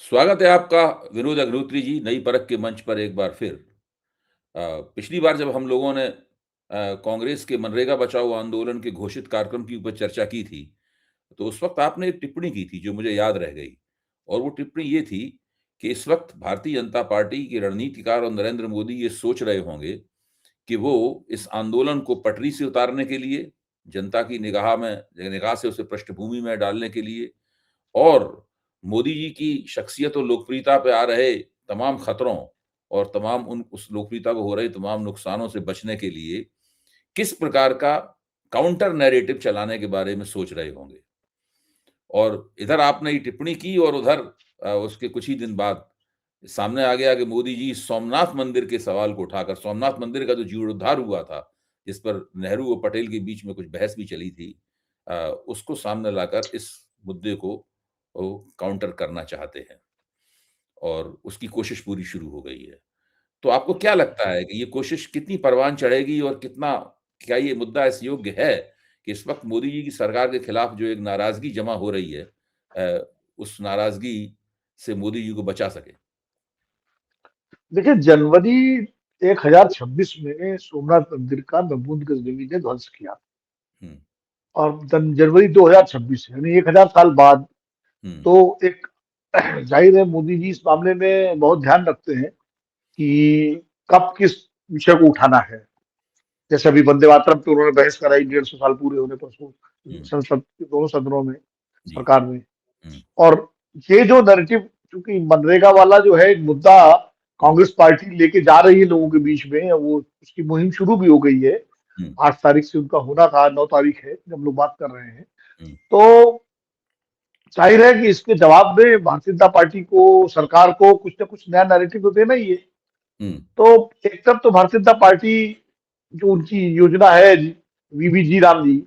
स्वागत है आपका विनोद अग्निहोत्री जी नई परख के मंच पर एक बार फिर। पिछली बार जब हम लोगों ने कांग्रेस के मनरेगा बचाओ आंदोलन के घोषित कार्यक्रम के ऊपर चर्चा की थी, तो उस वक्त आपने एक टिप्पणी की थी जो मुझे याद रह गई। और वो टिप्पणी ये थी कि इस वक्त भारतीय जनता पार्टी के रणनीतिकार और नरेंद्र मोदी ये सोच रहे होंगे कि वो इस आंदोलन को पटरी से उतारने के लिए, जनता की निगाह से उसे पृष्ठभूमि में डालने के लिए और मोदी जी की शख्सियत और लोकप्रियता पे आ रहे तमाम खतरों और तमाम उन उस लोकप्रियता को हो रहे तमाम नुकसानों से बचने के लिए किस प्रकार का काउंटर नैरेटिव चलाने के बारे में सोच रहे होंगे। और इधर आपने ये टिप्पणी की और उधर उसके कुछ ही दिन बाद सामने आ गया कि मोदी जी सोमनाथ मंदिर के सवाल को उठाकर सोमनाथ मंदिर का जो जीर्णोद्धार हुआ था, जिस पर नेहरू और पटेल के बीच में कुछ बहस भी चली थी, उसको सामने लाकर इस मुद्दे को वो काउंटर करना चाहते हैं और उसकी कोशिश पूरी शुरू हो गई है। तो आपको क्या लगता है कि ये कोशिश कितनी परवान चढ़ेगी और क्या ये मुद्दा इस योग्य है कि इस वक़्त मोदी जी की सरकार के खिलाफ जो एक नाराज़गी जमा हो रही है, उस नाराज़गी से मोदी जी को बचा सके? देखिए, जनवरी 1026 में सोमनाथ मंदिर का नमूद गजनवी ने ध्वंस किया हुँ, और जनवरी 2026 यानी 1000 साल बाद। हुँ, तो एक जाहिर है मोदी जी इस मामले में बहुत ध्यान रखते हैं कि कब किस विषय को उठाना है। जैसे अभी वंदे मातरम पे उन्होंने बहस कराई 150 साल पूरे होने पर हुँ, संसद के दोनों सदनों में, जी, सरकार में। हुँ, और ये जो नैरेटिव, चूंकि मनरेगा वाला जो है एक मुद्दा हुँ, कांग्रेस पार्टी लेके जा रही है लोगों के बीच में, वो उसकी मुहिम शुरू भी हो गई है। हुँ, 8 तारीख से उनका होना था, 9 तारीख है जब हम लोग बात कर रहे हैं। हुँ, तो जाहिर है कि इसके जवाब में भारतीय जनता पार्टी को, सरकार को कुछ ना कुछ नया नैरेटिव तो देना ही है। हुँ, तो एक तरफ तो भारतीय जनता पार्टी जो उनकी योजना है वीबी जी राम जी,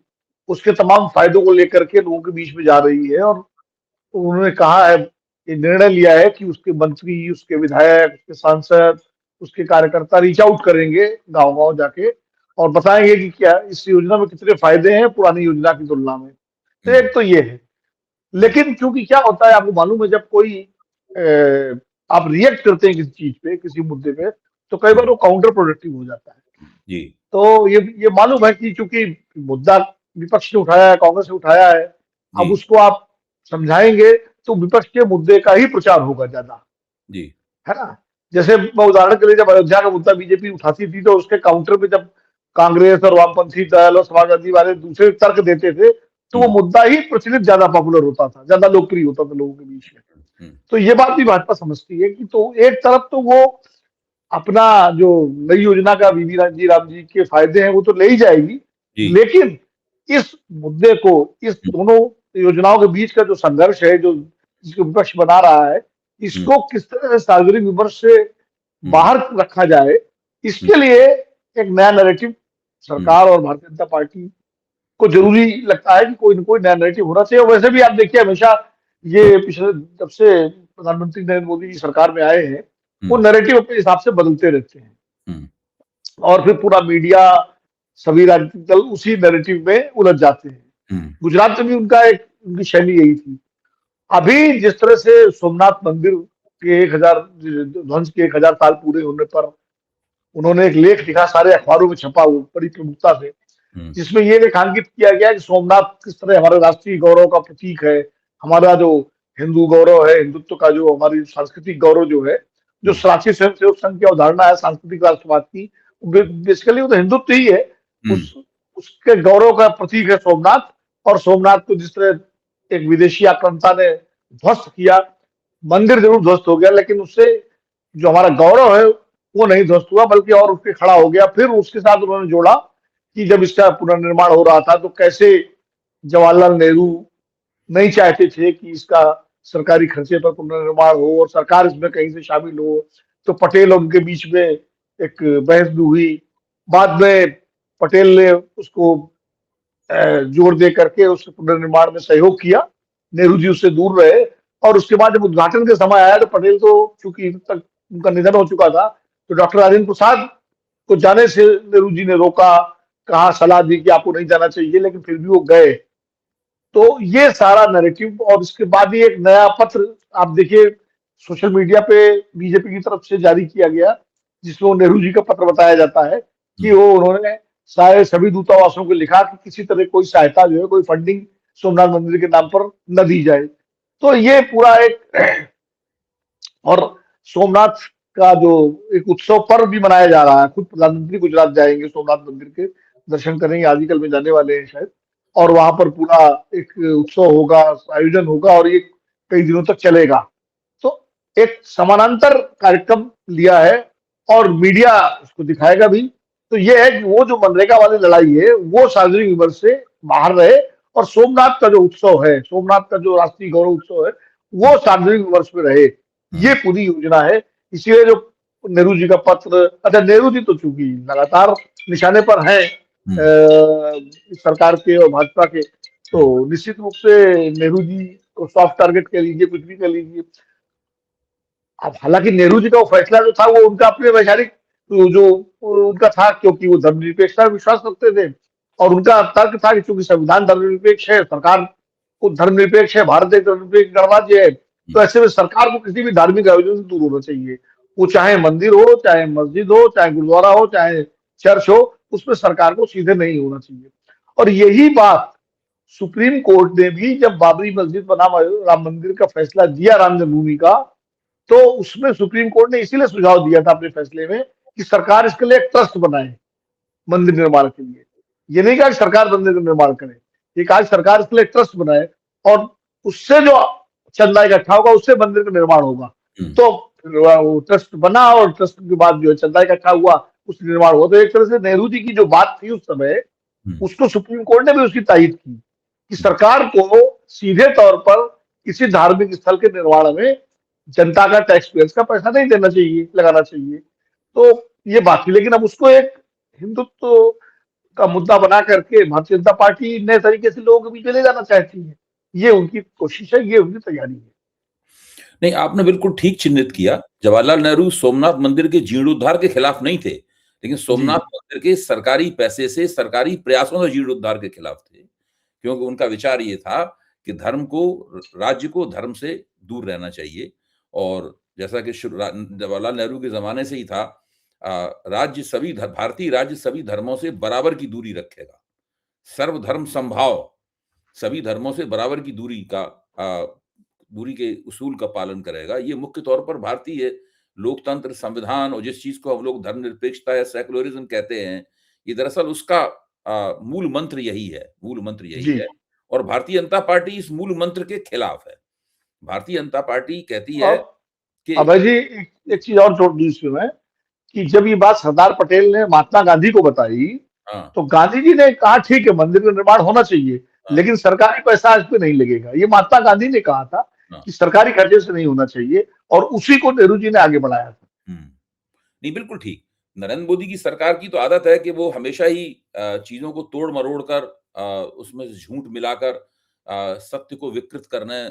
उसके तमाम फायदों को लेकर के लोगों के बीच में जा रही है। और उन्होंने कहा है, ये निर्णय लिया है कि उसके मंत्री, उसके विधायक, उसके सांसद, उसके कार्यकर्ता रीच आउट करेंगे गांव गांव जाके और बताएंगे कि क्या इस योजना में कितने फायदे हैं पुरानी योजना की तुलना में। तो हुँ, एक तो ये है। हुँ, लेकिन क्योंकि क्या होता है आपको मालूम है, जब कोई आप रिएक्ट करते हैं किसी चीज पे, किसी मुद्दे पे, तो कई बार हुँ, वो काउंटर प्रोडक्टिव हो जाता है। जी, तो ये मालूम है कि चूंकि मुद्दा विपक्ष ने उठाया है, कांग्रेस ने उठाया है, जी, अब उसको आप समझाएंगे तो विपक्ष के मुद्दे का ही प्रचार होगा ज्यादा, जी, है ना। जैसे मैं उदाहरण के लिए, जब अयोध्या का मुद्दा बीजेपी उठाती थी तो उसके काउंटर पे जब कांग्रेस और वामपंथी दल और समाजवादी वाले दूसरे तर्क देते थे, तो वो हुँ, मुद्दा ही प्रचलित, ज्यादा पॉपुलर होता था, ज्यादा लोकप्रिय होता था लोगों के बीच में। हुँ, तो ये बात भी भाजपा समझती है कि तो एक तरफ तो वो अपना जो नई योजना का बीबी राम जी के फायदे हैं वो तो ले ही जाएगी, जी, लेकिन इस मुद्दे को, इस दोनों योजनाओं के बीच का जो संघर्ष है, जो जिसको विपक्ष बना रहा है, हुँ, इसको किस तरह से सार्वजनिक विमर्श से हुँ, बाहर रखा जाए, हुँ, इसके लिए एक नया नैरेटिव हुँ, सरकार और भारतीय जनता पार्टी को जरूरी लगता है कि कोई न कोई नया नैरेटिव होना चाहिए। और वैसे भी आप देखिए, हमेशा ये पिछले, जब से प्रधानमंत्री नरेंद्र मोदी जी सरकार में आए हैं, वो हुँ, नैरेटिव अपने हिसाब से बदलते रहते हैं हुँ, और फिर पूरा मीडिया, सभी राजनीतिक दल उसी नैरेटिव में उलझ जाते हैं। हुँ, गुजरात में भी उनका एक, उनकी शैली यही थी। अभी जिस तरह से सोमनाथ मंदिर के 1000 ध्वंस के 1000 साल पूरे होने पर उन्होंने एक लेख लिखा, सारे अखबारों में छपा, वो बड़ी प्रमुखता से, हुँ, जिसमें ये रेखांकित किया गया कि सोमनाथ किस तरह हमारे राष्ट्रीय गौरव का प्रतीक है, हमारा जो हिंदू गौरव है, हिंदुत्व का जो हमारी सांस्कृतिक गौरव जो है, जो हुँ, राष्ट्रीय स्वयंसेवक संघ की अवधारणा है सांस्कृतिक राष्ट्रवाद की, बेसिकली वो तो हिंदुत्व ही है। हुँ, उस उसके गौरव का प्रतीक है सोमनाथ। और सोमनाथ को जिस तरह एक विदेशी आक्रांता ने ध्वस्त किया, मंदिर जरूर ध्वस्त हो गया, लेकिन उससे जो हमारा गौरव है वो नहीं ध्वस्त हुआ, बल्कि और उठ के खड़ा हो गया। फिर उसके साथ उन्होंने जोड़ा कि जब इसका पुनर्निर्माण हो रहा था तो कैसे जवाहरलाल नेहरू नहीं चाहते थे कि इसका सरकारी खर्चे पर पुनर्निर्माण हो और सरकार इसमें कहीं से शामिल हो। तो पटेल और उनके बीच में एक बहस भी हुई। बाद में पटेल ने उसको जोर दे करके उस पुनर्निर्माण में सहयोग किया, नेहरू जी उससे दूर रहे। और उसके बाद जब उद्घाटन के समय आया तो पटेल तो, चूंकि तक उनका निधन हो चुका था, तो डॉक्टर राजेंद्र प्रसाद को जाने से नेहरू जी ने रोका, कहा, सलाह दी कि आपको नहीं जाना चाहिए, लेकिन फिर भी वो गए। तो ये सारा नैरेटिव, और इसके बाद ही एक नया पत्र आप देखिए, सोशल मीडिया पे बीजेपी की तरफ से जारी किया गया, जिसमें वो नेहरू जी का पत्र बताया जाता है कि वो उन्होंने सारे सभी दूतावासों को लिखा कि किसी तरह कोई सहायता जो है, कोई फंडिंग सोमनाथ मंदिर के नाम पर न दी जाए। तो ये पूरा एक और सोमनाथ का जो एक उत्सव पर्व भी मनाया जा रहा है। खुद प्रधानमंत्री गुजरात जाएंगे, सोमनाथ मंदिर के दर्शन करेंगे, आजकल में जाने वाले हैं शायद, और वहां पर पूरा एक उत्सव होगा, आयोजन होगा और ये कई दिनों तक चलेगा। तो एक समानांतर कार्यक्रम लिया है और मीडिया उसको दिखाएगा भी। तो ये है कि वो जो मनरेगा वाली लड़ाई है वो सार्वजनिक विमर्श से बाहर रहे, और सोमनाथ का जो उत्सव है, सोमनाथ का जो राष्ट्रीय गौरव उत्सव है, वो सार्वजनिक विमर्श में रहे। ये पूरी योजना है। इसीलिए जो नेहरू जी का पत्र, अच्छा नेहरू जी तो चूंकि लगातार निशाने पर हैं सरकार के और भाजपा के, तो निश्चित रूप से नेहरू जी को सॉफ्ट टारगेट कह लीजिए, कुछ भी कह लीजिए। अब हालांकि नेहरू जी का वो फैसला जो था वो उनका अपने वैचारिक जो उनका था, क्योंकि वो धर्मनिरपेक्षता में विश्वास रखते थे, और उनका तर्क था कि चूंकि संविधान धर्मनिरपेक्ष है, सरकार को धर्मनिरपेक्ष है, भारत एक धर्मनिरपेक्ष गणराज्य है, तो ऐसे में सरकार को किसी भी धार्मिक आयोजन से दूर होना चाहिए। वो चाहे मंदिर हो, चाहे मस्जिद हो, चाहे गुरुद्वारा हो, चाहे चर्च हो, उसमें सरकार को सीधे नहीं होना चाहिए। और यही बात सुप्रीम कोर्ट ने भी जब बाबरी मस्जिद बनाम राम मंदिर का फैसला दिया, राम जन्मभूमि का, तो उसमें सुप्रीम कोर्ट ने इसीलिए सुझाव दिया था अपने फैसले में कि सरकार इसके लिए एक ट्रस्ट बनाए मंदिर निर्माण के लिए। ये नहीं कहा कि सरकार मंदिर का निर्माण करे, ये कहा कि सरकार इसके लिए एक ट्रस्ट बनाए, और उससे जो चंदा इकट्ठा होगा उससे मंदिर का निर्माण होगा। तो वो ट्रस्ट बना और ट्रस्ट के बाद जो है चंदा इकट्ठा हुआ, उससे निर्माण हुआ। तो एक तरह से नेहरू जी की जो बात थी उस समय, उसको सुप्रीम कोर्ट ने भी उसकी तायीद की कि सरकार को सीधे तौर पर किसी धार्मिक स्थल के निर्माण में जनता का, टैक्स पेयर्स का पैसा नहीं देना चाहिए, लगाना चाहिए। तो ये बात थी, लेकिन अब उसको एक हिंदुत्व का मुद्दा बना करके भारतीय जनता पार्टी नए तरीके से लोगों के बीच में ले जाना चाहती है। ये उनकी कोशिश है, ये उनकी तैयारी है। नहीं, आपने बिल्कुल ठीक चिन्हित किया। जवाहरलाल नेहरू सोमनाथ मंदिर के जीर्णोद्धार के खिलाफ नहीं थे, लेकिन जी सोमनाथ मंदिर के सरकारी पैसे से, सरकारी प्रयासों से जीर्णोद्धार के खिलाफ थे। क्योंकि उनका विचार ये था कि धर्म को, राज्य को धर्म से दूर रहना चाहिए। और जैसा कि जवाहरलाल नेहरू के ज़माने से ही था, भारतीय राज्य सभी धर्मों से बराबर की दूरी रखेगा। सर्वधर्म समभाव, सभी धर्मों से बराबर की दूरी के उसूल का पालन करेगा। ये मुख्य तौर पर भारतीय लोकतंत्र, संविधान और जिस चीज़ को हम लोग धर्मनिरपेक्षता या सेकुलरिज़्म कहते हैं, ये दरअसल उसका मूल मंत्र यही है, मूल मंत्र यही जी। है। और भारतीय जनता पार्टी इस मूल मंत्र के खिलाफ है। भारतीय जनता पार्टी कहती है और कि अभय जी, एक चीज और जोड़ दूं इसमें मैं, कि जब ये बात सरदार पटेल ने महात्मा गांधी को बताई, हाँ, तो गांधी जी ने कहा ठीक है मंदिर का निर्माण होना चाहिए, हाँ, लेकिन सरकारी पैसा इस पे नहीं लगेगा। ये महात्मा गांधी ने कहा था हाँ। कि सरकारी खर्चे से नहीं होना चाहिए, और उसी को नेहरू जी ने आगे बढ़ाया था। हुँ। नहीं, बिल्कुल ठीक। नरेंद्र मोदी की सरकार की तो आदत है कि वो हमेशा ही चीज़ों को तोड़-मरोड़ कर, उसमें झूठ मिलाकर, सत्य को विकृत करने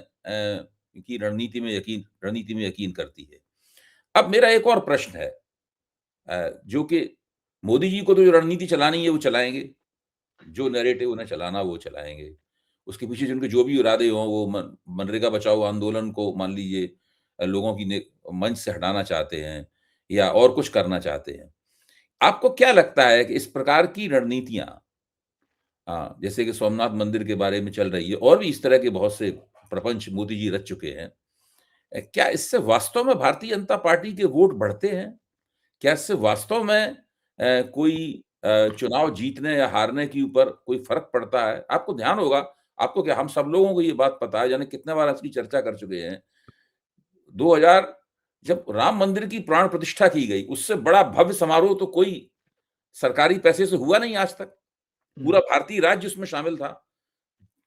की रणनीति में यकीन करती है। अब मेरा एक और प्रश्न है, जो कि मोदी जी को तो जो रणनीति चलानी है वो चलाएँगे, जो नैरेटिव उन्हें चलाना वो चलाएँगे। उसके पीछे जिनके जो भी इरादे हों, वो मनरेगा बचाओ आंदोलन को मान लीजिए लोगों की ने मंच से हटाना चाहते हैं या और कुछ करना चाहते हैं। आपको क्या लगता है कि इस प्रकार की रणनीतियाँ, जैसे कि सोमनाथ मंदिर के बारे में चल रही है और भी इस तरह के बहुत से प्रपंच मोदी जी रच चुके हैं। क्या इससे वास्तव में भारतीय जनता पार्टी के वोट बढ़ते हैं? क्या इससे वास्तव में कोई चुनाव जीतने या हारने के ऊपर कोई फ़र्क पड़ता है? आपको ध्यान होगा, आपको क्या, हम सब लोगों को ये बात पता है, जाने कितने बार इसकी चर्चा कर चुके हैं। 2000 जब राम मंदिर की प्राण प्रतिष्ठा की गई, उससे बड़ा भव्य समारोह तो कोई सरकारी पैसे से हुआ नहीं आज तक। पूरा भारतीय राज्य उसमें शामिल था।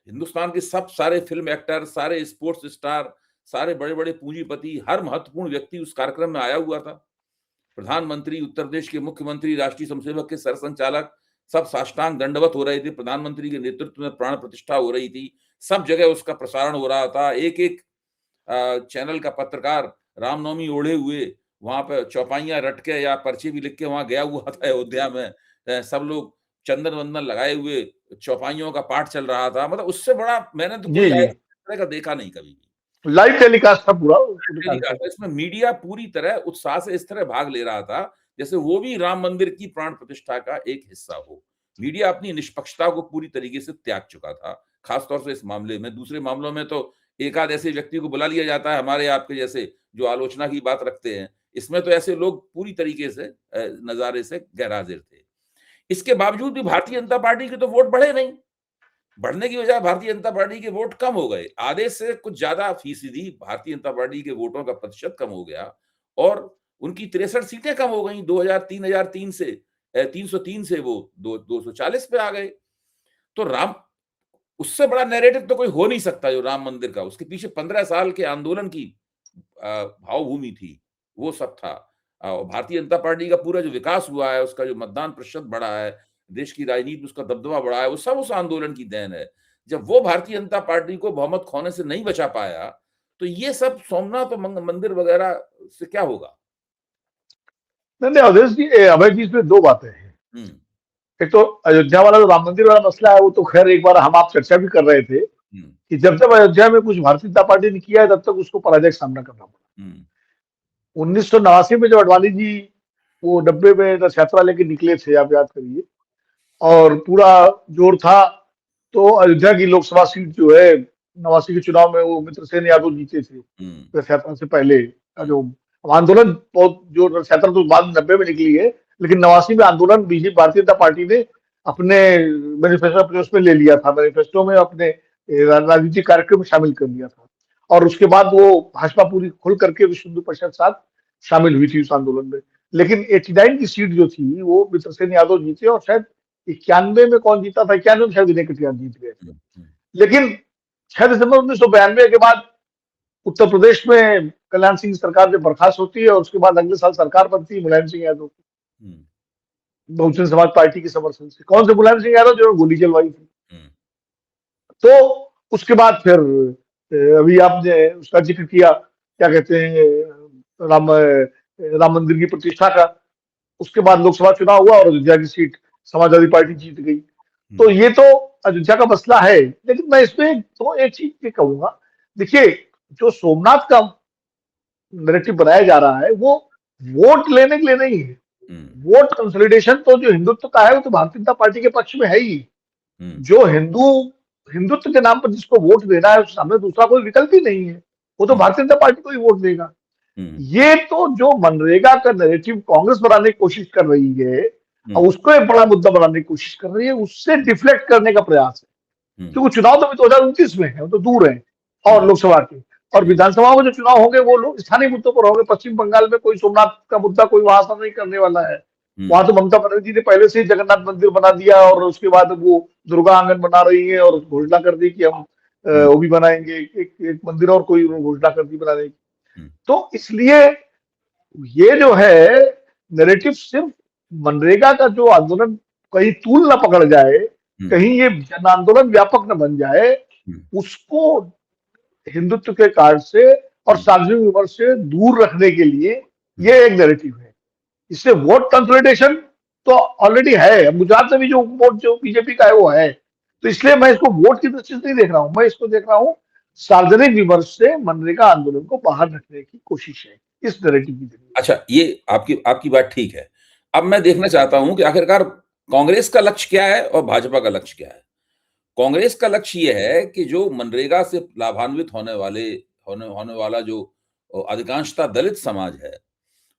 हिंदुस्तान के सब सारे फ़िल्म एक्टर, सारे स्पोर्ट्स स्टार, सारे बड़े-बड़े पूंजीपति, हर महत्वपूर्ण व्यक्ति उस कार्यक्रम में आया हुआ था। प्रधानमंत्री, उत्तर प्रदेश के मुख्यमंत्री, राष्ट्रीय स्वयंसेवक के सरसंघचालक, सब साष्टांग दंडवत हो रहे थे। प्रधानमंत्री के नेतृत्व में प्राण प्रतिष्ठा हो रही थी। सब जगह उसका प्रसारण हो रहा था। एक-एक चैनल का पत्रकार रामनवमी ओढ़े हुए वहाँ पे चौपाइयाँ रट के या पर्ची भी लिख के वहाँ गया हुआ था अयोध्या में। सब लोग चंदन-वंदन लगाए हुए चौपाइयों का पाठ चल रहा था। मतलब उससे बड़ा मैंने तो जी कोई जी। आयोजन इस तरह का देखा नहीं कभी भी। लाइव टेलीकास्ट था पूरा पूरे कार्यक्रम। इसमें मीडिया पूरी तरह उत्साह से इस तरह भाग ले रहा था जैसे वो भी राम मंदिर की प्राण प्रतिष्ठा का एक हिस्सा हो। मीडिया अपनी निष्पक्षता को पूरी तरीके से त्याग चुका था, खास तौर से इस मामले में। दूसरे मामलों में तो एक आध ऐसे व्यक्ति को बुला लिया जाता है हमारे आपके जैसे जो आलोचना की बात रखते हैं। इसमें तो ऐसे लोग पूरी तरीके से नज़ारे से गैरहाज़िर थे। इसके बावजूद भी भारतीय जनता पार्टी के तो वोट बढ़े नहीं। बढ़ने की बजाय भारतीय जनता पार्टी के वोट कम हो गए। आधे से कुछ ज़्यादा फीसदी भारतीय जनता पार्टी के वोटों का प्रतिशत कम हो गया और उनकी 63 सीटें कम हो गईं। 2003 से 303 से वो 240 पे आ गए। तो राम उससे बड़ा नैरेटिव तो कोई हो नहीं सकता जो राम मंदिर का। उसके पीछे 15 साल के आंदोलन की भावभूमि थी, वो सब था। भारतीय जनता पार्टी का पूरा जो विकास हुआ है, उसका जो मतदान प्रतिशत बढ़ा है, देश की राजनीति में उसका दबदबा बढ़ा है, वो सब उस आंदोलन की देन है। जब वो भारतीय जनता पार्टी को बहुमत खोने से नहीं बचा पाया, तो ये सब सोमनाथ और मंदिर वगैरह से क्या होगा? नहीं नहीं अवधेश जी, अभय जी, इसमें दो बातें हैं। हुँ, एक तो अयोध्या वाला जो राम मंदिर वाला मसला है, वो तो खैर एक बार हम आप चर्चा भी कर रहे थे हुँ, कि जब जब अयोध्या में कुछ भारतीय जनता पार्टी ने किया है, तब तक उसको पराजय का सामना करना पड़ा। हुँ, 1989 में जब अडवाणी जी वो डब्बे में रथ यात्रा लेके निकले थे, आप याद करिए, और पूरा जोर था, तो अयोध्या की लोकसभा सीट जो है, 89 के चुनाव में वो मित्रसेन यादव जीते थे हुँ, रथ यात्रा से पहले का हुँ, जो आंदोलन, बहुत जो रथ यात्रा तो बाद में 90 में निकली है, लेकिन 89 में आंदोलन बीजेपी भारतीय जनता पार्टी ने अपने मैनिफेस्टो अपने उसमें ले लिया था, मैनिफेस्टो में अपने राजनीतिक कार्यक्रम में शामिल कर लिया था। और उसके बाद वो भाजपा पूरी खुल करके विश्व हिंदू परिषद के साथ शामिल हुई थी उस आंदोलन में। लेकिन 89 की सीट जो थी वो मित्रसेन यादव जीते, और शायद 91 में कौन जीता था, 91 में शायद विनय कटियार जीत गए थे। हुँ, हुँ, लेकिन 6 दिसंबर 1992 के बाद उत्तर प्रदेश में कल्याण सिंह की सरकार जब बर्खास्त होती है, और उसके बाद अगले साल सरकार बनती है मुलायम सिंह यादव की, हुँ, बहुजन समाज पार्टी के समर्थन से। कौन से मुलायम सिंह यादव, जो गोली चलवाई थी। हुँ, तो उसके बाद फिर अभी आपने उसका जिक्र किया, क्या कहते हैं, राम मंदिर की प्रतिष्ठा का। उसके बाद लोकसभा चुनाव हुआ और अयोध्या की सीट समाजवादी पार्टी जीत गई। हुँ, तो ये तो अयोध्या का मसला है। लेकिन मैं इसमें तो एक चीज ये कहूंगा, देखिए, जो सोमनाथ का नैरेटिव बनाया जा रहा है, वो वोट लेने के लिए नहीं है। हुँ, वोट कंसोलिडेशन तो जो हिंदुत्व का है, वो तो भारतीय जनता पार्टी के पक्ष में है ही। हुँ, जो हिंदुत्व के नाम पर जिसको वोट देना है, उसके सामने दूसरा कोई विकल्प ही नहीं है। वो तो हुँ, भारतीय जनता पार्टी को ही वोट देगा। हुँ, ये तो जो मनरेगा का नैरेटिव कांग्रेस बनाने की कोशिश कर रही है, हुँ, और उसको एक बड़ा मुद्दा बनाने की कोशिश कर रही है, उससे डिफ्लेक्ट करने का प्रयास है। हुँ, क्योंकि चुनाव तो अभी 2029 में है, वो तो दूर है। और हुँ, लोकसभा के और हुँ, विधानसभा में जो चुनाव होंगे, वो लोग स्थानीय मुद्दों पर होंगे। पश्चिम बंगाल में कोई सोमनाथ का मुद्दा कोई वहां से नहीं करने वाला है। हुँ, वहां तो ममता बनर्जी ने पहले से ही जगन्नाथ मंदिर बना दिया, और उसके बाद वो दुर्गा आंगन बना रही है, और घोषणा कर दी कि हम हुँ, वो भी बनाएंगे, एक मंदिर और कोई घोषणा कर दी बनाने की। हुँ, तो इसलिए ये जो है नैरेटिव, सिर्फ मनरेगा का जो आंदोलन कहीं तूल ना पकड़ जाए, हुँ, कहीं ये जन आंदोलन व्यापक न बन जाए, हुँ, उसको हिंदुत्व के कार्ड से और हुँ, सार्वजनिक विमर्श से दूर रखने के लिए हुँ। ये एक नैरेटिव है। इससे वोट कंसोलिडेशन तो ऑलरेडी है। गुजरात में भी जो वोट जो बीजेपी का है, वो है। तो इसलिए मैं इसको वोट की दृष्टि से नहीं देख रहा हूं, मैं इसको देख रहा हूं सार्वजनिक विमर्श से मनरेगा आंदोलन को बाहर रखने की कोशिश है, इस नैरेटिव की जरिए। अच्छा, ये आपकी आपकी बात ठीक है। अब मैं देखना चाहता हूँ कि आखिरकार कांग्रेस का लक्ष्य क्या है और भाजपा का लक्ष्य क्या है? कांग्रेस का लक्ष्य ये है कि जो मनरेगा से लाभान्वित होने होने वाला जो अधिकांशतः दलित समाज है,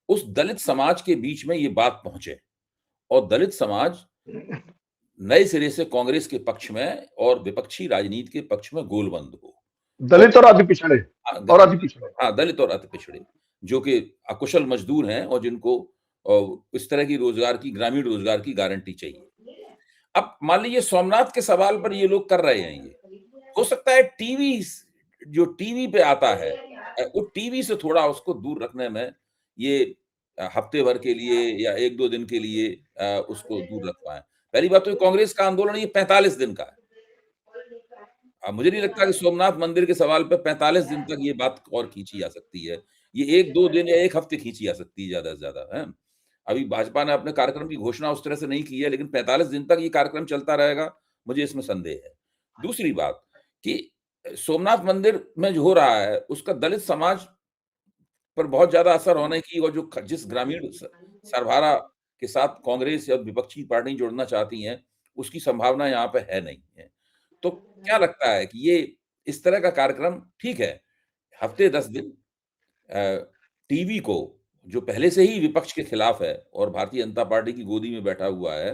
उस दलित समाज के बीच में ये बात पहुँचे और दलित समाज नए सिरे से कांग्रेस के पक्ष में और विपक्षी राजनीति के पक्ष में गोलबंद हो। और दलित और अति पिछड़े, हाँ, और अति पिछड़े। हाँ, दलित और अति पिछड़े, जो कि अकुशल मज़दूर हैं और जिनको इस तरह की रोज़गार की ग्रामीण रोज़गार की गारंटी चाहिए। अब मान लीजिए सोमनाथ के सवाल पर ये लोग कर रहे हैं ये। हो सकता है जो टीवी पे आता है वो टीवी से थोड़ा उसको दूर रखने में ये हफ्ते भर के लिए या 1-2 दिन के लिए उसको दूर रख पाएँ। पहली बात तो कांग्रेस का आंदोलन ये 45 दिन का है। मुझे नहीं लगता कि सोमनाथ मंदिर के सवाल पे 45 दिन तक ये बात और खींची जा सकती है। ये 1-2 दिन या 1 हफ्ते खींची जा सकती है ज़्यादा से ज़्यादा, हैं? अभी भाजपा ने अपने कार्यक्रम की घोषणा उस तरह से नहीं की है, लेकिन 45 दिन तक ये कार्यक्रम चलता रहेगा, मुझे इसमें संदेह है। दूसरी बात कि सोमनाथ मंदिर में जो हो रहा है, उसका दलित समाज पर बहुत ज़्यादा असर होने की और जो जिस ग्रामीण सरबराह के साथ कांग्रेस या विपक्षी पार्टी जुड़ना चाहती हैं, उसकी संभावना यहाँ पे है नहीं है। तो क्या लगता है कि ये इस तरह का कार्यक्रम ठीक है, हफ्ते 10 दिन अ, टीवी को जो पहले से ही विपक्ष के खिलाफ है और भारतीय जनता पार्टी की गोदी में बैठा हुआ है,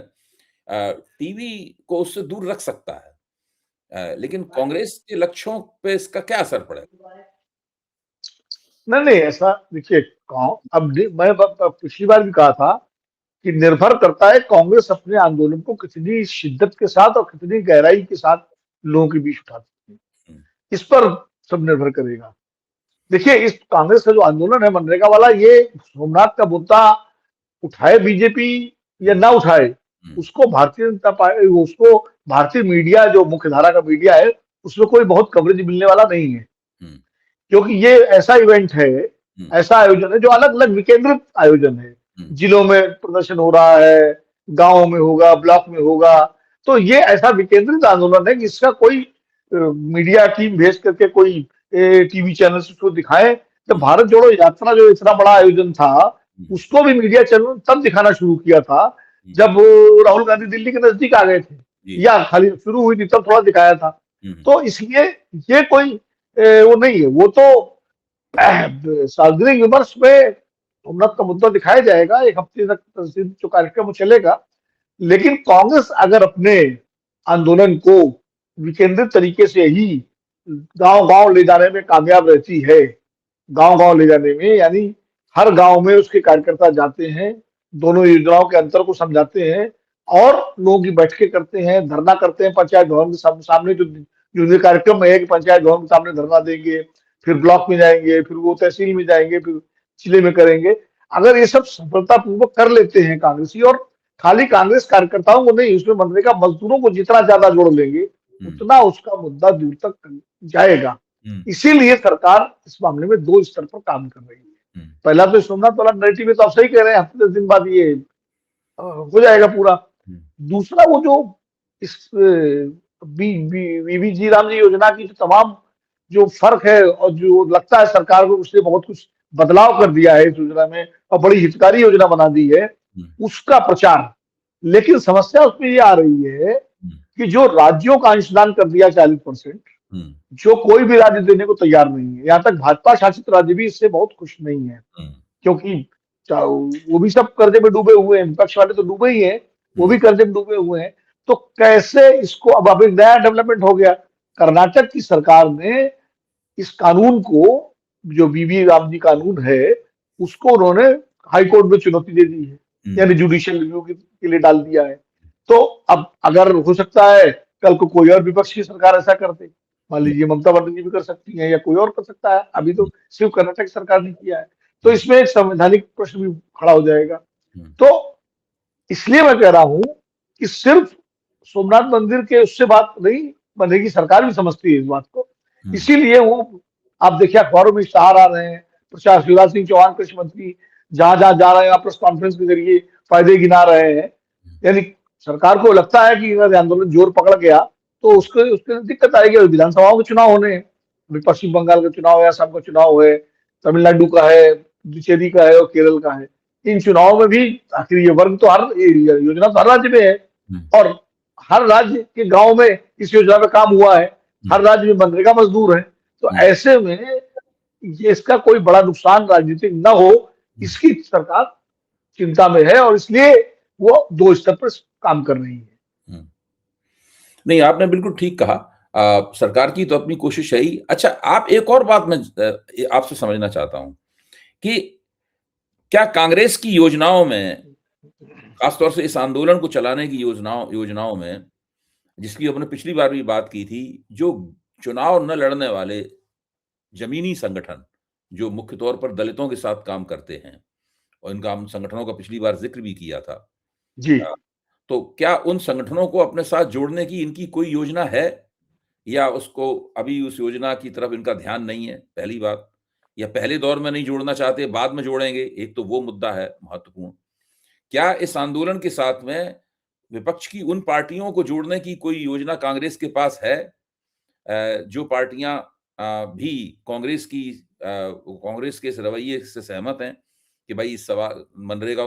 टीवी को उससे दूर रख सकता है। लेकिन कांग्रेस के लक्ष्यों पे इसका क्या असर पड़ेगा? नहीं नहीं, ऐसा देखिए, मैं पिछली बार भी कहा था कि निर्भर करता है कांग्रेस अपने आंदोलन को कितनी शिद्दत के साथ और कितनी गहराई के साथ लोगों के बीच उठाती है, हुँ, इस पर सब निर्भर करेगा। देखिए, इस कांग्रेस का जो आंदोलन है मनरेगा वाला, ये सोमनाथ का मुद्दा उठाए बीजेपी या हुँ, ना उठाए, हुँ, उसको भारतीय जनता पार्टी, उसको भारतीय मीडिया, जो मुख्य धारा का मीडिया है, उसमें कोई बहुत कवरेज मिलने वाला नहीं है। हुँ, क्योंकि ये ऐसा इवेंट है, हुँ, ऐसा आयोजन है जो अलग अलग विकेंद्रित आयोजन है। हुँ, जिलों में प्रदर्शन हो रहा है, गांव में होगा, ब्लॉक में होगा। तो ये ऐसा विकेंद्रित आंदोलन है जिसका कोई मीडिया टीम भेज करके कोई टीवी चैनल उसको दिखाए। तो हुँ, भारत जोड़ो यात्रा जो इतना बड़ा आयोजन था, हुँ, उसको भी मीडिया चैनल तब दिखाना शुरू किया था हुँ, जब राहुल गांधी दिल्ली के नजदीक आ गए थे, जी, या खाली शुरू हुई थी तब थोड़ा दिखाया था। हुँ, हुँ, तो इसलिए ये कोई वो नहीं है, वो तो सार्वजनिक विमर्श में उन्नत का मुद्दा दिखाया जाएगा, एक हफ्ते तक जो कार्यक्रम वो चलेगा। लेकिन कांग्रेस अगर अपने आंदोलन को विकेंद्रित तरीके से ही गांव गांव ले जाने में कामयाब रहती है, गांव गांव ले जाने में, यानी हर गांव में उसके कार्यकर्ता जाते हैं, दोनों योजनाओं के अंतर को समझाते हैं और लोगों की बैठकें करते हैं, धरना करते हैं पंचायत भवन के सामने, जो जो ये कार्यक्रम है कि पंचायत भवन के सामने धरना देंगे, फिर ब्लॉक में जाएंगे, फिर वो तहसील में जाएंगे, फिर जिले में करेंगे। अगर ये सब सफलतापूर्वक कर लेते हैं कांग्रेसी, और खाली कांग्रेस कार्यकर्ताओं को नहीं, उसमें मनरेगा मजदूरों को जितना ज्यादा जोड़ लेंगे, हुँ, उतना उसका मुद्दा दूर तक जाएगा। हुँ, इसीलिए सरकार इस मामले में दो स्तर पर काम कर रही है। हुँ, पहला तो सोमनाथ वाला नैरेटिव है, तो आप सही कह रहे हैं, हफ्ते 10 दिन बाद ये हो जाएगा पूरा। हुँ, दूसरा, वो जो इस बीबीजी राम जी योजना की जो तमाम जो फर्क है, और जो लगता है सरकार को उसने बहुत कुछ बदलाव कर दिया है इस योजना में और बड़ी हितकारी योजना बना दी है, हुँ, उसका प्रचार। लेकिन समस्या उसमें ये आ रही है हुँ, कि जो राज्यों का अंशदान कर दिया 40%, हुँ, जो कोई भी राज्य देने को तैयार नहीं है, यहाँ तक भाजपा शासित राज्य भी इससे बहुत खुश नहीं है। हुँ, क्योंकि वो भी सब कर्जे में डूबे हुए हैं, विपक्ष वाले तो डूबे ही हैं, वो हुँ, भी कर्जे में डूबे हुए हैं। तो कैसे इसको, अब एक नया डेवलपमेंट हो गया, कर्नाटक की सरकार ने इस कानून को, जो बीबी राम जी कानून है, उसको उन्होंने हाई कोर्ट में चुनौती दे दी है, हुँ, यानी जुडिशियल रिव्यू के लिए डाल दिया है। तो अब अगर हो सकता है कल को कोई और विपक्ष की सरकार ऐसा कर दे, मान हुँ, लीजिए ममता बनर्जी भी कर सकती है या कोई और कर सकता है, अभी हुँ, तो सिर्फ कर्नाटक सरकार ने किया है। तो हुँ, इसमें एक संवैधानिक प्रश्न भी खड़ा हो जाएगा। हुँ, तो इसलिए मैं कह रहा हूं कि सिर्फ सोमनाथ मंदिर के उससे बात नहीं बनेगी, सरकार भी समझती है इस बात को। हुँ, इसीलिए वो, आप देखिए अखबारों में इश्तेहार आ रहे हैं, प्रचार, शिवराज सिंह चौहान कृषि मंत्री जहां जहां जा रहे हैं, प्रेस कॉन्फ्रेंस के जरिए फायदे गिना रहे हैं। यानी सरकार को लगता है कि अगर आंदोलन जोर पकड़ गया तो उसके उसके दिक्कत आएगी। विधानसभाओं के चुनाव होने हैं, अभी पश्चिम बंगाल का चुनाव है, असम का चुनाव है, तमिलनाडु का है, पुदुचेरी का है और केरल का है। इन चुनावों में भी आखिर ये वर्ग तो हर योजना तो हर राज्य में है, हुँ, और हर राज्य के गांव में इस योजना में काम हुआ है, हर राज्य में मनरेगा मजदूर है। तो हुँ, ऐसे में ये, इसका कोई बड़ा नुकसान राजनीतिक न हो, हुँ, इसकी सरकार चिंता में है, और इसलिए वो दो स्तर पर काम कर रही है। हुँ। नहीं, आपने बिल्कुल ठीक कहा। सरकार की तो अपनी कोशिश है ही। अच्छा, आप एक और बात मैं आपसे समझना चाहता हूँ कि क्या कांग्रेस की योजनाओं में, खास तौर से इस आंदोलन को चलाने की योजनाओं योजनाओं में, जिसकी हमने पिछली बार भी बात की थी, जो चुनाव न लड़ने वाले ज़मीनी संगठन, जो मुख्य तौर पर दलितों के साथ काम करते हैं और इनका हम संगठनों का पिछली बार ज़िक्र भी किया था। जी। अ, तो क्या उन संगठनों को अपने साथ जोड़ने की इनकी कोई योजना है? या उसको अभी उस योजना की तरफ इनका ध्यान नहीं है, पहली बात, या पहले दौर में नहीं जोड़ना चाहते, बाद में जोड़ेंगे, एक तो वो मुद्दा है महत्वपूर्ण। क्या इस आंदोलन के साथ में विपक्ष की उन पार्टियों को जोड़ने की कोई योजना कांग्रेस के पास है, जो पार्टियां भी कांग्रेस के इस रवैये से सहमत हैं कि भाई इस सवाल मनरेगा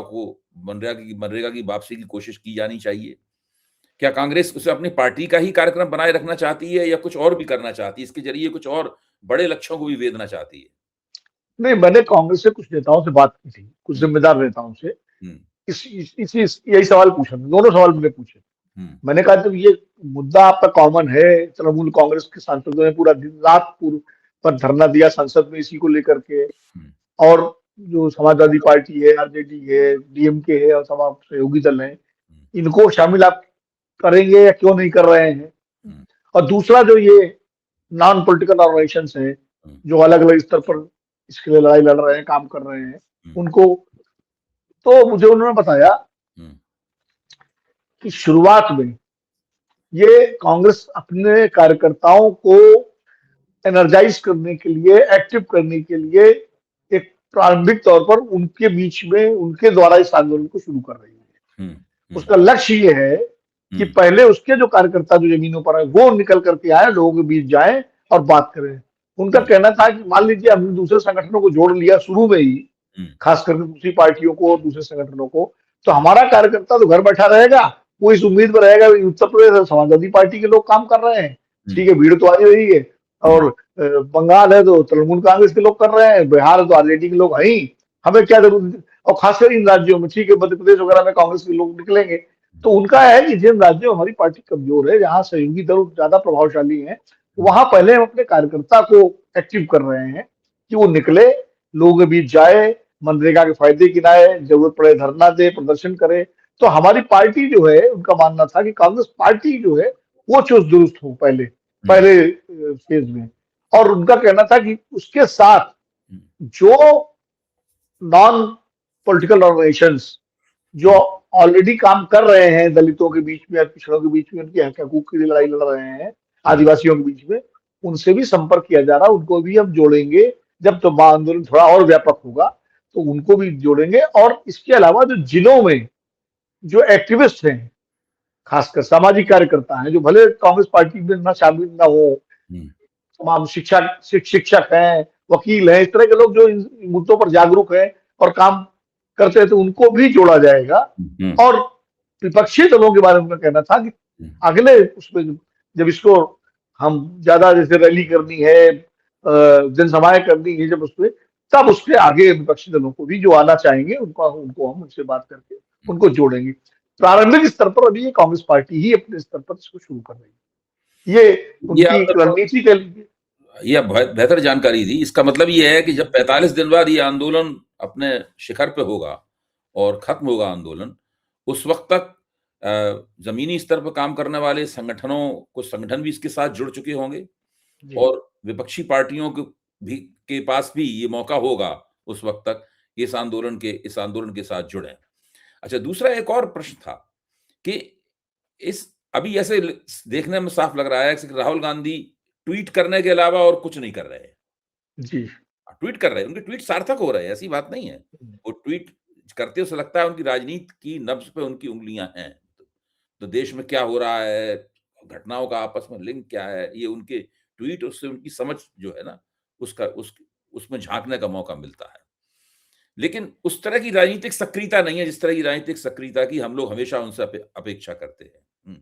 की वापसी की कोशिश की जानी चाहिए। क्या कांग्रेस उसे अपनी पार्टी का ही कार्यक्रम बनाए रखना चाहती है या कुछ और भी करना चाहती है? इसके जरिए कुछ और बड़े लक्ष्यों को भी वेधना चाहती है? नहीं, मैंने कांग्रेस से कुछ नेताओं से बात की थी, कुछ हुँ, जिम्मेदार नेताओं से। हुँ, यही सवाल पूछा, दोनों सवाल मैंने पूछे। हुँ, मैंने कहा जब ये मुद्दा आपका कॉमन है, तृणमूल कांग्रेस के सांसदों ने पूरा दिन रात पूर्व पर धरना दिया संसद में इसी को लेकर के, हुँ, और जो समाजवादी पार्टी है, आरजेडी है, डीएमके है और तमाम सहयोगी दल हैं, हुँ, इनको शामिल आप करेंगे या क्यों नहीं कर रहे हैं? हुँ, और दूसरा जो ये नॉन पॉलिटिकल ऑर्गेनाइजेशंस हैं, हुँ, जो अलग-अलग स्तर पर इसके लिए लड़ाई लड़ रहे हैं, काम कर रहे हैं, हुँ, उनको तो मुझे उन्होंने बताया हुँ, कि शुरुआत में ये कांग्रेस अपने कार्यकर्ताओं को एनर्जाइज करने के लिए, एक्टिव करने के लिए एक प्रारंभिक तौर पर उनके बीच में उनके द्वारा इस आंदोलन को शुरू कर रही है। हुँ, हुँ, उसका लक्ष्य ये है कि हुँ, पहले उसके जो कार्यकर्ता जो जमीनों पर है वो निकल करके आए, लोगों के बीच जाएं और बात करें। उनका हुँ, कहना था कि मान लीजिए हमने दूसरे संगठनों को जोड़ लिया शुरू में ही, हुँ, खास करके दूसरी पार्टियों को और दूसरे संगठनों को, तो हमारा कार्यकर्ता तो घर बैठा रहेगा, वो इस उम्मीद में रहेगा उत्तर प्रदेश और समाजवादी पार्टी के लोग काम कर रहे हैं, हुँ, ठीक है, भीड़ तो आ ही रही है। हुँ, और बंगाल है तो तृणमूल कांग्रेस के लोग कर रहे हैं, बिहार है तो आरजेडी के लोग हैं ही, हमें क्या जरूरत। और खासकर इन राज्यों में, ठीक है, मध्य प्रदेश वगैरह में कांग्रेस के लोग निकलेंगे। तो उनका है कि जिन राज्यों में हमारी पार्टी कमजोर है, जहां सहयोगी दल ज्यादा प्रभावशाली है, वहां पहले हम अपने कार्यकर्ता को एक्टिव कर रहे हैं कि वो निकले, लोगों के बीच जाए, मनरेगा के फायदे गिनाए, जरूरत पड़े धरना दे, प्रदर्शन करे। तो हमारी पार्टी जो है, उनका मानना था कि कांग्रेस पार्टी जो है वो चुस्त दुरुस्त हो पहले हुँ, पहले फेज में। और उनका कहना था कि उसके साथ हुँ, जो नॉन पॉलिटिकल ऑर्गेनाइजेशंस जो हुँ, ऑलरेडी काम कर रहे हैं दलितों के बीच में या पिछड़ों के बीच में, उनके हक हकूक के लिए लड़ाई लड़ रहे हैं, हुँ, आदिवासियों के बीच में, उनसे भी संपर्क किया जा रहा है, उनको भी हम जोड़ेंगे। जब तो आंदोलन थोड़ा और व्यापक होगा तो उनको भी जोड़ेंगे। और इसके अलावा जो जिलों में जो एक्टिविस्ट हैं, खासकर सामाजिक कार्यकर्ता हैं, जो भले कांग्रेस पार्टी में ना शामिल ना हो, हुँ, तमाम शिक्षक हैं, वकील हैं, इस तरह के लोग जो इन मुद्दों पर जागरूक हैं और काम करते हैं, तो उनको भी जोड़ा जाएगा। हुँ, और विपक्षी दलों के बारे में कहना था कि हुँ, अगले उसमें जब इसको हम ज्यादा जैसे रैली करनी है, जनसभाएं करनी है, जब उसमें, तब उसके आगे विपक्षी दलों को भी जो आना चाहेंगे उनको उनको हम उनसे बात करके हुँ। उनको जोड़ेंगे। प्रारंभिक स्तर पर अभी ये कांग्रेस पार्टी ही अपने स्तर पर इसको शुरू कर रही है। ये ये उनकी आपने बहुत रणनीति के लिए। ये बेहतर जानकारी दी। इसका मतलब ये है कि जब 45 दिन बाद ये आंदोलन अपने शिखर पे होगा और खत्म होगा आंदोलन, उस वक़्त तक ज़मीनी स्तर पर काम करने वाले कुछ संगठन भी इसके साथ जुड़ चुके होंगे जी। और विपक्षी पार्टियों के पास भी ये मौका होगा उस वक़्त तक कि इस आंदोलन के साथ जुड़ें। अच्छा, दूसरा एक और प्रश्न था कि इस अभी ऐसे देखने में साफ लग रहा है कि राहुल गांधी ट्वीट करने के अलावा और कुछ नहीं कर रहे हैं। जी। ट्वीट कर रहे हैं, उनके ट्वीट सार्थक हो रहे हैं, ऐसी बात नहीं है। वो ट्वीट करते उसे लगता है उनकी राजनीति की नब्ज़ पे उनकी उँगलियाँ हैं। तो देश में क्या हो रहा है, घटनाओं का आपस में लिंक क्या है, ये उनके ट्वीट उससे उनकी समझ जो है ना, उसका उस उसमें झाँकने का मौका मिलता है। लेकिन उस तरह की राजनीतिक सक्रियता नहीं है, जिस तरह की राजनीतिक सक्रियता की हम लोग हमेशा उनसे अपेक्षा करते हैं।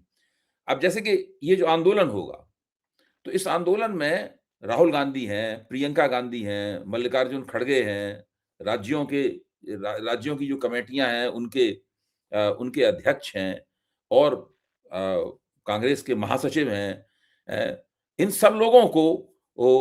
अब जैसे कि ये जो आंदोलन होगा, तो इस आंदोलन में राहुल गांधी हैं, प्रियंका गांधी हैं, मल्लिकार्जुन खड़गे हैं, राज्यों की जो कमेटियाँ हैं, उनके अध्यक्ष हैं और अ, कांग्रेस के महासचिव हैं। इन सब लोगों को वो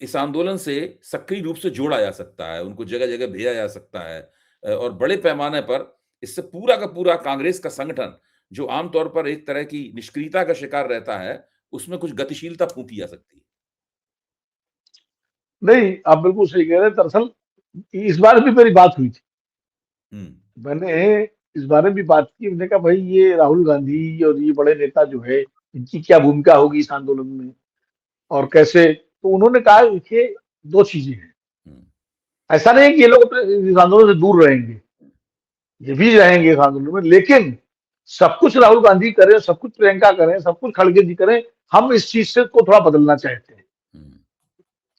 इस आंदोलन से सक्रिय रूप से जोड़ा जा सकता है, उनको जगह-जगह भेजा जा सकता है और बड़े पैमाने पर इससे पूरा का पूरा कांग्रेस का संगठन, जो आम तौर पर एक तरह की निष्क्रियता का शिकार रहता है, उसमें कुछ गतिशीलता फूँकी जा सकती है। नहीं, आप बिल्कुल सही कह रहे हैं। दरअसल इस बार भी मेरी बात हुई थी। हुँ, मैंने इस बारे में भी बात की। मैंने कहा भाई ये राहुल गांधी और ये बड़े नेता जो है, इनकी क्या भूमिका होगी इस आंदोलन में और कैसे। तो उन्होंने कहा देखिए, 2 चीजें हैं। हुँ, ऐसा नहीं है कि ये लोग अपने इस आंदोलन से दूर रहेंगे, ये भी रहेंगे इस आंदोलन में, लेकिन सब कुछ राहुल गांधी करें, सब कुछ प्रियंका करें, सब कुछ खड़गे जी करें, हम इस चीज से को थोड़ा बदलना चाहते हैं। हुँ।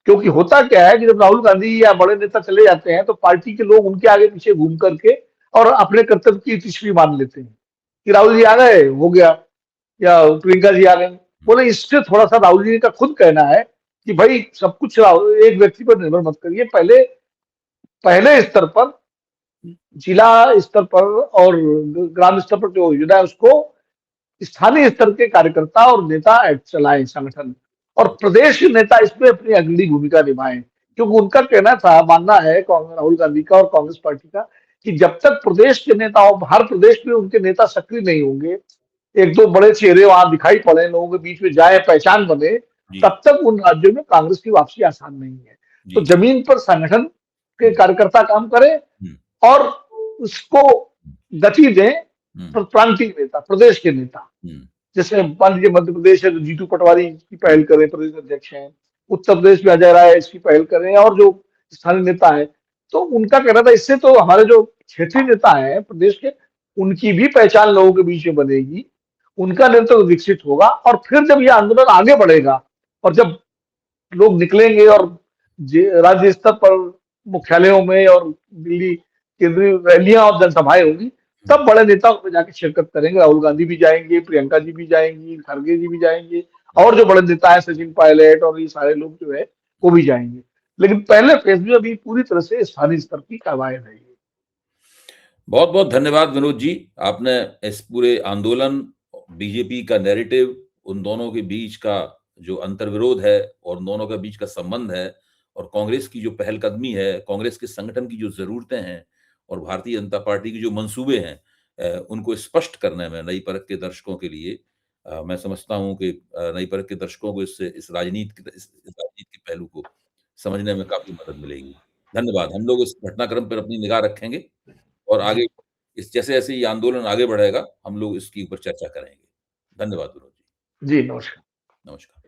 क्योंकि होता क्या है कि जब राहुल गांधी या बड़े नेता चले जाते हैं तो पार्टी के लोग उनके आगे पीछे घूम करके और अपने कर्तव्य की तीसरी मान लेते हैं कि राहुल जी आ गए हो गया, या प्रियंका जी आ गई। हुँ। बोले इससे थोड़ा सा राहुल जी का खुद कहना है कि भाई सब कुछ एक व्यक्ति पर निर्भर मत करिए, पहले पहले स्तर पर, जिला स्तर पर और ग्राम स्तर पर जो योजना है उसको स्थानीय स्तर के कार्यकर्ता और नेता चलाएं संगठन, और प्रदेश के नेता इसमें अपनी अग्रणी भूमिका निभाएं। क्योंकि उनका कहना था, मानना है राहुल गांधी का और कांग्रेस पार्टी का, कि जब तक प्रदेश के नेता और हर प्रदेश में उनके नेता सक्रिय नहीं होंगे, एक दो बड़े चेहरे वहां दिखाई पड़े, लोगों के बीच में जाए, पहचान बने, जी, तब तक उन राज्यों में कांग्रेस की वापसी आसान नहीं है। तो जी। जमीन पर संगठन के हुँ, कार्यकर्ता काम करें हुँ, और उसको गति दें हुँ, प्रांतीय नेता, प्रदेश के नेता। हुँ, जैसे मान लीजिए मध्य प्रदेश है तो जीतू पटवारी की हुँ, पहल करें, प्रदेश अध्यक्ष हैं। उत्तर प्रदेश में अजय राय इसकी पहल करें, और जो स्थानीय नेता है, तो उनका कहना था इससे तो हमारे जो क्षेत्रीय नेता हैं प्रदेश के, उनकी भी पहचान लोगों के बीच में बनेगी, उनका नेतृत्व विकसित होगा, और फिर जब ये आंदोलन आगे बढ़ेगा और जब लोग निकलेंगे और राज्य स्तर पर मुख्यालयों में और दिल्ली केंद्रीय रैलियां और जनसभाएं होंगी, हुँ। तब बड़े नेता उसमें जाके शिरकत करेंगे। राहुल गांधी भी जाएंगे, प्रियंका जी भी जाएंगी, खड़गे जी भी जाएंगे, और जो बड़े नेता है सचिन पायलट और ये सारे लोग जो है वो भी जाएंगे। लेकिन पहले फेज में अभी पूरी तरह से स्थानीय स्तर की कार्रवाई रहेगी। बहुत-बहुत धन्यवाद विनोद जी। आपने इस पूरे आंदोलन, बीजेपी का नैरेटिव, उन दोनों के बीच का जो अंतर्विरोध है और उन दोनों के बीच का संबंध है और कांग्रेस की जो पहलकदमी है, कांग्रेस के संगठन की जो ज़रूरतें हैं और भारतीय जनता पार्टी के जो मंसूबे हैं उनको स्पष्ट करने में नई परख के दर्शकों के लिए मैं समझता हूँ कि नई परख के दर्शकों को इससे इस राजनीति के पहलू को समझने में काफ़ी मदद मिलेगी। धन्यवाद। हम लोग इस घटनाक्रम पर अपनी निगाह रखेंगे और जी। आगे इस जैसे-जैसे ये आंदोलन आगे बढ़ेगा, हम लोग इसके ऊपर चर्चा करेंगे। धन्यवाद विनोद जी। जी, नमस्कार। नमस्कार।